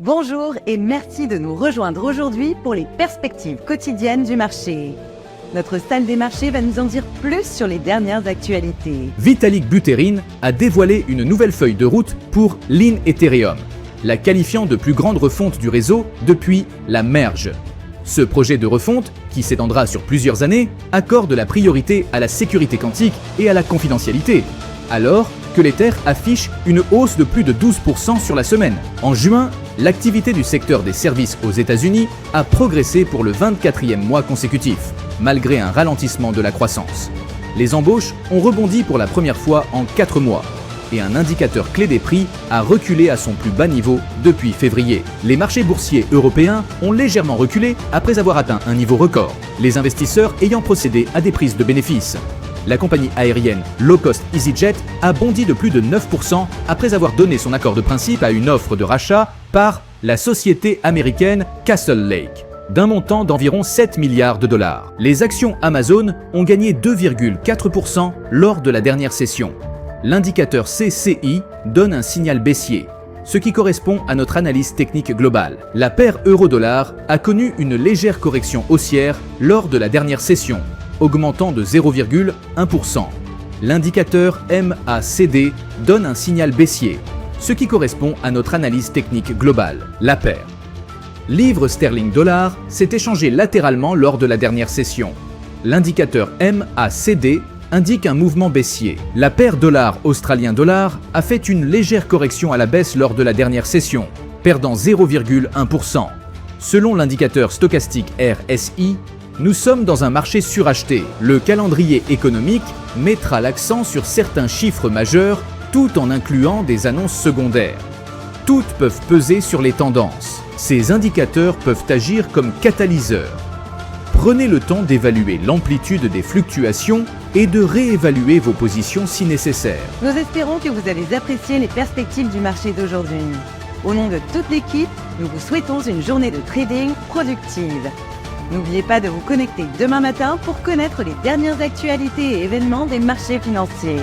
Bonjour et merci de nous rejoindre aujourd'hui pour les perspectives quotidiennes du marché. Notre salle des marchés va nous en dire plus sur les dernières actualités. Vitalik Buterin a dévoilé une nouvelle feuille de route pour Lean Ethereum, la qualifiant de plus grande refonte du réseau depuis la merge. Ce projet de refonte, qui s'étendra sur plusieurs années, accorde la priorité à la sécurité quantique et à la confidentialité, alors que l'Ether affiche une hausse de plus de 12% sur la semaine. En juin, l'activité du secteur des services aux États-Unis a progressé pour le 24e mois consécutif, malgré un ralentissement de la croissance. Les embauches ont rebondi pour la première fois en 4 mois, et un indicateur clé des prix a reculé à son plus bas niveau depuis février. Les marchés boursiers européens ont légèrement reculé après avoir atteint un niveau record, les investisseurs ayant procédé à des prises de bénéfices. La compagnie aérienne low-cost EasyJet a bondi de plus de 9% après avoir donné son accord de principe à une offre de rachat par la société américaine Castle Lake, d'un montant d'environ 7 milliards de dollars. Les actions Amazon ont gagné 2,4% lors de la dernière session. L'indicateur CCI donne un signal baissier, ce qui correspond à notre analyse technique globale. La paire euro-dollar a connu une légère correction haussière lors de la dernière session, augmentant de 0,1%. L'indicateur MACD donne un signal baissier, ce qui correspond à notre analyse technique globale. La paire livre sterling-dollar s'est échangée latéralement lors de la dernière session. L'indicateur MACD indique un mouvement baissier. La paire dollar australien-dollar a fait une légère correction à la baisse lors de la dernière session, perdant 0,1%. Selon l'indicateur stochastique RSI, nous sommes dans un marché suracheté. Le calendrier économique mettra l'accent sur certains chiffres majeurs tout en incluant des annonces secondaires. Toutes peuvent peser sur les tendances. Ces indicateurs peuvent agir comme catalyseurs. Prenez le temps d'évaluer l'amplitude des fluctuations et de réévaluer vos positions si nécessaire. Nous espérons que vous avez apprécié les perspectives du marché d'aujourd'hui. Au nom de toute l'équipe, nous vous souhaitons une journée de trading productive. N'oubliez pas de vous connecter demain matin pour connaître les dernières actualités et événements des marchés financiers.